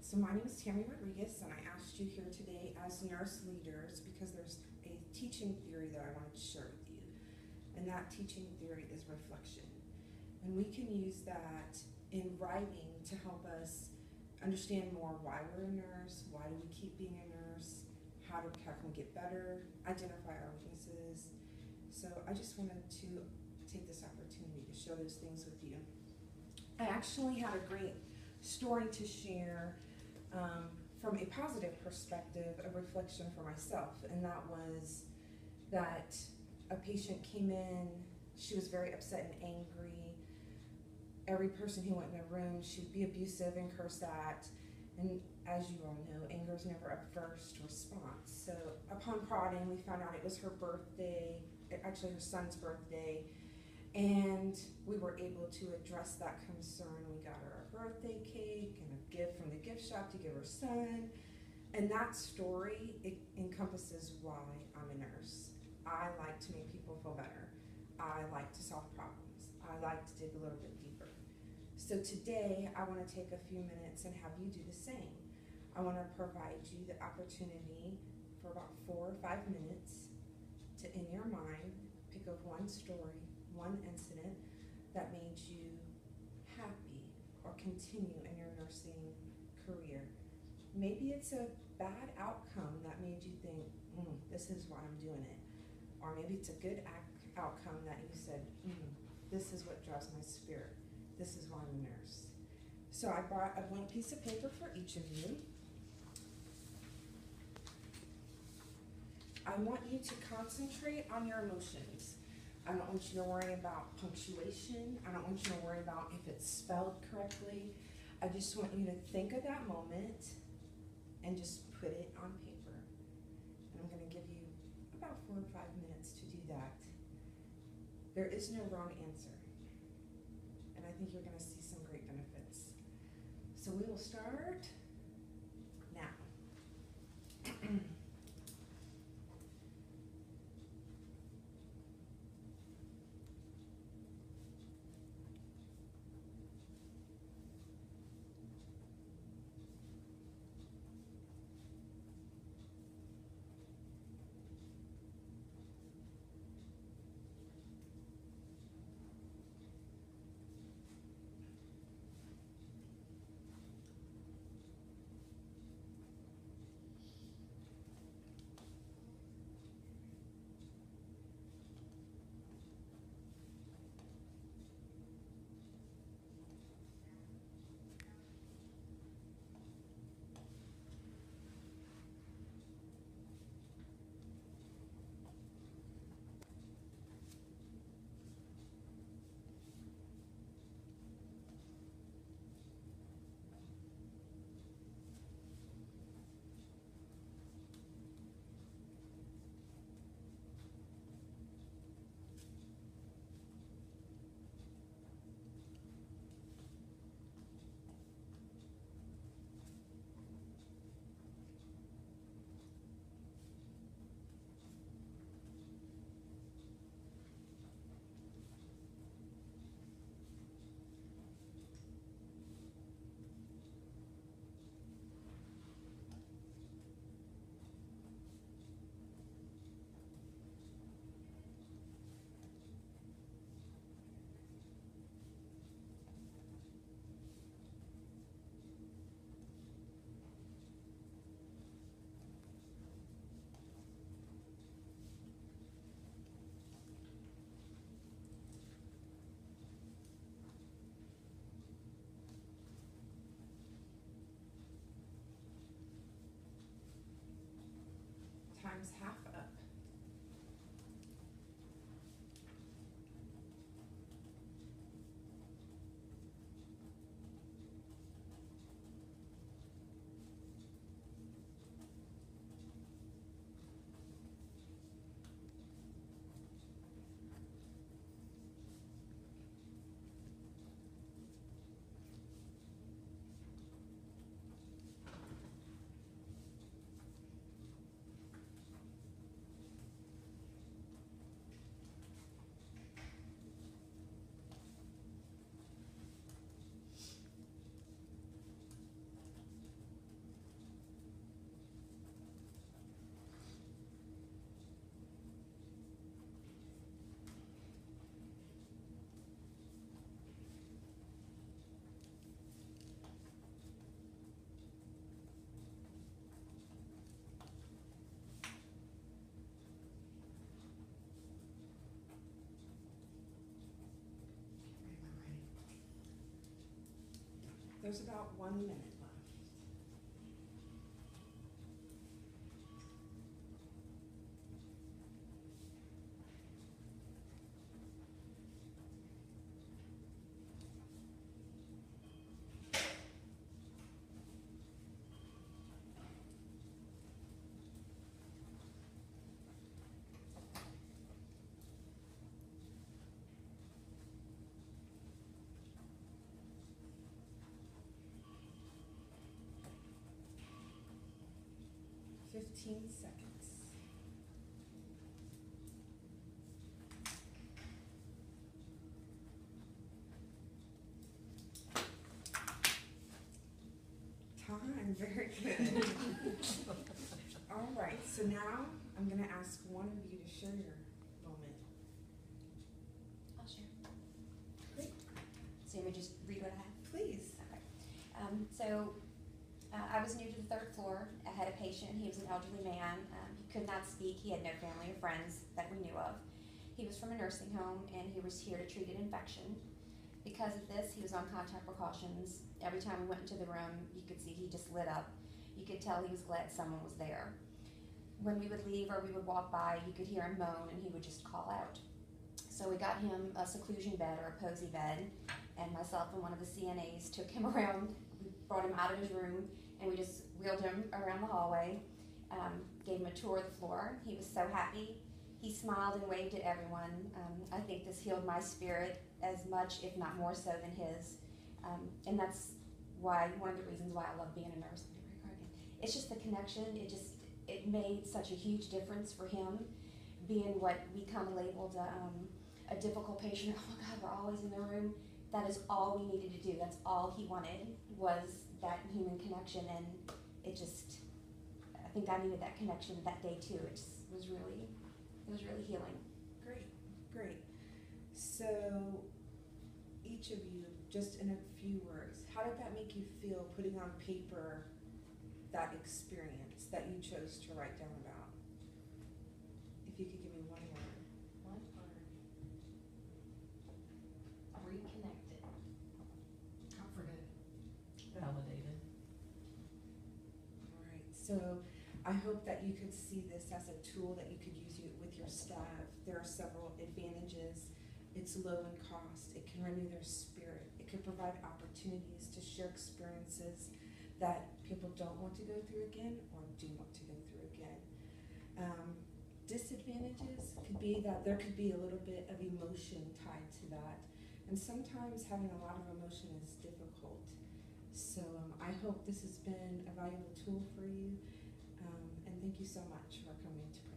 So my name is Tammy Rodriguez, and I asked you here today as nurse leaders because there's a teaching theory that I wanted to share with you. And that teaching theory is reflection. And we can use that in writing to help us understand more why we're a nurse, why do we keep being a nurse, how can we get better, identify our weaknesses. So I just wanted to take this opportunity to share those things with you. I actually had a great story to share from a positive perspective, a reflection for myself, and that was that a patient came in, she was very upset and angry. Every person who went in the room, she'd be abusive and curse at, and as you all know, anger is never a first response. So upon prodding, we found out it was her birthday, actually her son's birthday, and we were able to address that concern. We got her a birthday cake and a gift from the gift shop to give her son. And that story, it encompasses why I'm a nurse. I like to make people feel better. I like to solve problems. I like to dig a little bit deeper. So today, I want to take a few minutes and have you do the same. I want to provide you the opportunity for about 4 or 5 minutes to, in your mind, pick up one story, one incident that made you happy or continue in your nursing career. Maybe it's a bad outcome that made you think, this is why I'm doing it. Or maybe it's a good outcome that you said, this is what drives my spirit. This is why I'm a nurse. So I brought a blank piece of paper for each of you. I want you to concentrate on your emotions. I don't want you to worry about punctuation. I don't want you to worry about if it's spelled correctly. I just want you to think of that moment and just put it on paper. And I'm going to give you about 4 or 5 minutes to do that. There is no wrong answer. And I think you're going to see some great benefits. So we will start now. There's about 1 minute left. Fifteen seconds. Time, very good. All right, so now I'm going to ask one of you to share your moment. I'll share. Great. So you may just read what I have? Please. Okay. I was new to the third floor. I had a patient. He was an elderly man. He could not speak. He had no family or friends that we knew of. He was from a nursing home, and he was here to treat an infection. Because of this, he was on contact precautions. Every time we went into the room, you could see he just lit up. You could tell he was glad someone was there. When we would leave or we would walk by, you could hear him moan, and he would just call out. So we got him a seclusion bed or a posy bed, and myself and one of the CNAs took him around. We brought him out of his room, and we just wheeled him around the hallway, gave him a tour of the floor. He was so happy. He smiled and waved at everyone. I think this healed my spirit as much, if not more so, than his. And that's why, one of the reasons why I love being a nurse. It's just the connection. It made such a huge difference for him, being what we kind of labeled a difficult patient. Oh my God, we're always in the room. That is all we needed to do. That's all he wanted, was that human connection. And I think I needed that connection that day too. It was really healing. Great, great. So each of you, just in a few words, how did that make you feel, putting on paper that experience that you chose to write down about? If you could give me one word. One word. Reconnected. Comforted. Validated. All right, so I hope that you could see this as a tool that you could use with your staff. There are several advantages. It's low in cost. It can renew their spirit. It could provide opportunities to share experiences that people don't want to go through again or do want to go through again. Disadvantages could be that there could be a little bit of emotion tied to that. And sometimes having a lot of emotion is difficult. So I hope this has been a valuable tool for you. And thank you so much for coming to